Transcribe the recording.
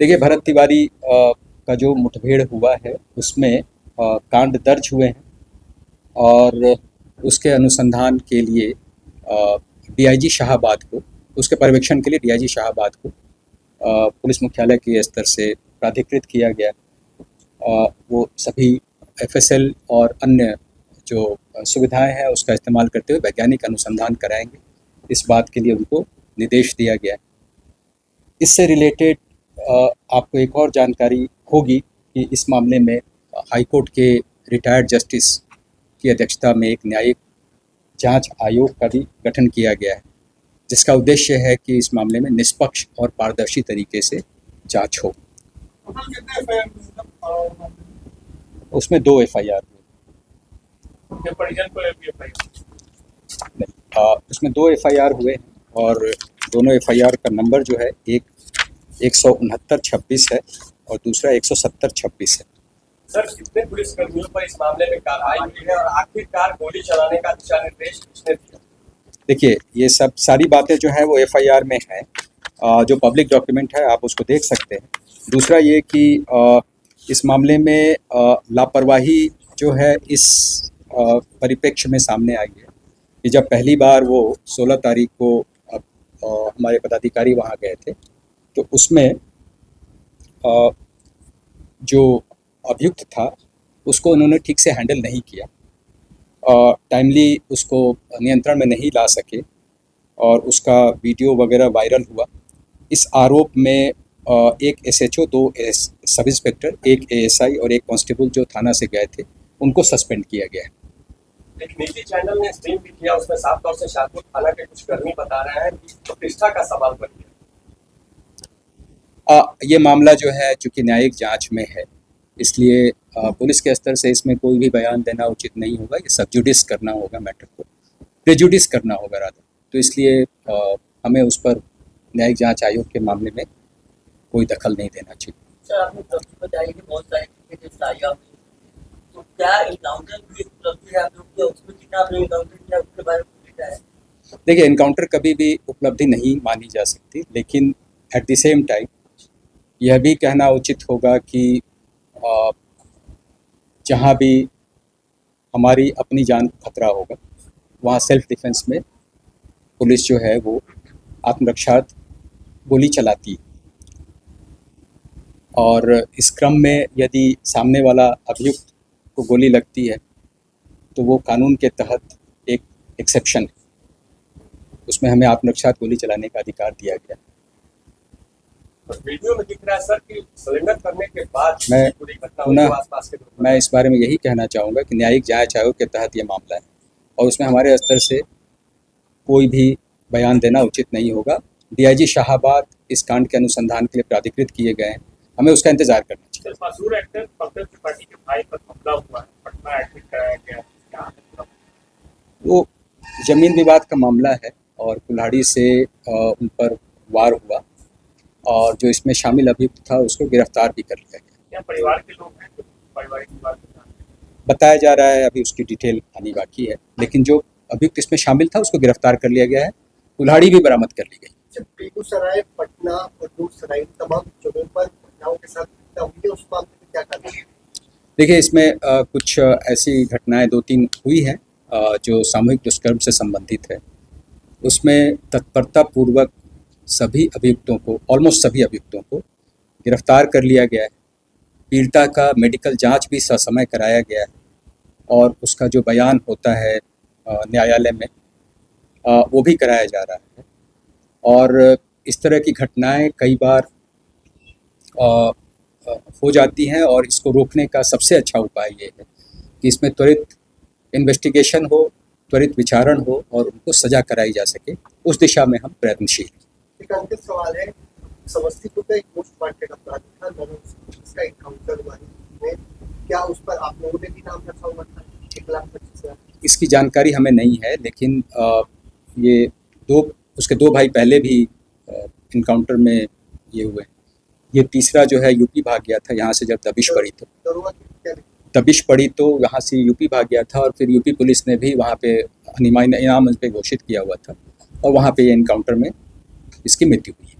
देखिए, भरत तिवारी का जो मुठभेड़ हुआ है उसमें कांड दर्ज हुए हैं और उसके अनुसंधान के लिए डीआईजी शाहाबाद को, उसके पर्यवेक्षण के लिए डीआईजी शाहाबाद को पुलिस मुख्यालय के स्तर से प्राधिकृत किया गया। वो सभी एफएसएल और अन्य जो सुविधाएं हैं उसका इस्तेमाल करते हुए वैज्ञानिक अनुसंधान कराएंगे, इस बात के लिए उनको निर्देश दिया गया है। इससे रिलेटेड आपको एक और जानकारी होगी कि इस मामले में हाई कोर्ट के रिटायर्ड जस्टिस की अध्यक्षता में एक न्यायिक जांच आयोग का भी गठन किया गया है, जिसका उद्देश्य है कि इस मामले में निष्पक्ष और पारदर्शी तरीके से जांच हो। उसमें 2 एफआईआर हुए। उसमें 2 एफआईआर हुए और दोनों एफआईआर का नंबर जो है एक 169-26 है और दूसरा 170-26 है। सर, कितने पुलिसकर्मियों पर इस मामले में कार्रवाई हुई है और आखिरकार गोली चलाने का दिशा निर्देश किसने दिया? देखिए, ये सब सारी बातें जो है वो एफआईआर में हैं, जो पब्लिक डॉक्यूमेंट है आप उसको देख सकते हैं। दूसरा ये कि इस मामले में लापरवाही जो है इस परिप्रेक्ष्य में सामने आई है कि जब पहली बार वो 16 तारीख को हमारे पदाधिकारी वहाँ गए थे तो उसमें जो अभियुक्त था उसको उन्होंने ठीक से हैंडल नहीं किया, टाइमली उसको नियंत्रण में नहीं ला सके और उसका वीडियो वगैरह वायरल हुआ। इस आरोप में एक एसएचओ, 2 सब इंस्पेक्टर, एक एएसआई और एक कांस्टेबल जो थाना से गए थे उनको सस्पेंड किया गया है। एक निजी चैनल ने स्ट्रीम भी किया, उसमें साफ तौर से शाहपुर थाना के कुछ कर्मी बता रहे हैं कि प्रतिष्ठा का सवाल बन गया। ये मामला जो है चूँकि न्यायिक जांच में है, इसलिए पुलिस के स्तर से इसमें कोई भी बयान देना उचित नहीं होगा। ये सबजुडिस करना होगा, मैटर को प्रेजुडिस करना होगा रादर। तो इसलिए हमें उस पर न्यायिक जांच आयोग के मामले में कोई दखल नहीं देना चाहिए। सर, आपने उपलब्धि बताई कि बहुत सारी चीजें आई आपने, तो क्या एनकाउंटर की उपलब्धि है आप लोग की, उसमें कितना आपने एनकाउंटर किया उसके बारे में लिखा है? देखिए, एनकाउंटर कभी भी उपलब्धि नहीं मानी जा सकती, लेकिन एट द सेम टाइम यह भी कहना उचित होगा कि जहाँ भी हमारी अपनी जान को खतरा होगा वहाँ सेल्फ डिफेंस में पुलिस जो है वो आत्मरक्षार्थ गोली चलाती है और इस क्रम में यदि सामने वाला अभियुक्त को गोली लगती है तो वो कानून के तहत एक एक्सेप्शन है, उसमें हमें आत्मरक्षार्थ गोली चलाने का अधिकार दिया गया। वीडियो में दिख रहा है सर कि सरेंडर करने के बाद मैं इस बारे में यही कहना चाहूँगा कि न्यायिक जांच आयोग के तहत ये मामला है और उसमें हमारे स्तर से कोई भी बयान देना उचित नहीं होगा। डीआईजी शाहाबाद इस कांड के अनुसंधान के लिए प्राधिकृत किए गए हैं, हमें उसका इंतजार करना चाहिए। मशहूर एक्टर पंकज त्रिपाठी के भाई पर हमला हुआ है, पटना एडमिट कराया गया। वो जमीन विवाद का मामला है और कुल्हाड़ी से उन पर वार हुआ और जो इसमें शामिल अभियुक्त था उसको गिरफ्तार भी कर लिया गया। क्या परिवार के लोग हैं? पारिवारिक विवाद बताया जा रहा है, अभी उसकी डिटेल आनी बाकी है, लेकिन जो अभियुक्त इसमें शामिल था उसको गिरफ्तार कर लिया गया है, कुल्हाड़ी भी बरामद कर ली गई। बेगूसराय, पटना और दूसराय तमाम जगहों पर महिलाओं के साथ घटना हुई है, उस मामले में क्या करना है? देखिए, इसमें कुछ ऐसी घटनाएं 2-3 हुई हैं जो सामूहिक दुष्कर्म से संबंधित है। उसमें तत्परता पूर्वक सभी अभियुक्तों को, ऑलमोस्ट सभी अभियुक्तों को गिरफ्तार कर लिया गया है। पीड़िता का मेडिकल जांच भी ससमय कराया गया है और उसका जो बयान होता है न्यायालय में वो भी कराया जा रहा है। और इस तरह की घटनाएं कई बार हो जाती हैं और इसको रोकने का सबसे अच्छा उपाय ये है कि इसमें त्वरित इन्वेस्टिगेशन हो, त्वरित विचारण हो और उनको सजा कराई जा सके, उस दिशा में हम प्रयत्नशील हैं। एक अंतिम सवाल है, समस्तीपुर का एक मोस्ट वांटेड अपराधी था, उसका एनकाउंटर हुआ है, क्या उस पर आप लोगों ने भी नाम रखा हुआ था? 1,25,000 इसकी जानकारी हमें नहीं है, लेकिन ये उसके 2 भाई पहले भी इनकाउंटर में ये हुए। ये तीसरा जो है यूपी भाग गया था, यहाँ से जब दबिश पड़ी तो यहाँ से यूपी भाग गया था और फिर यूपी पुलिस ने भी वहाँ पे इनाम पे घोषित किया हुआ था और वहाँ पे ये इनकाउंटर में इसकी मृत्यु हुई।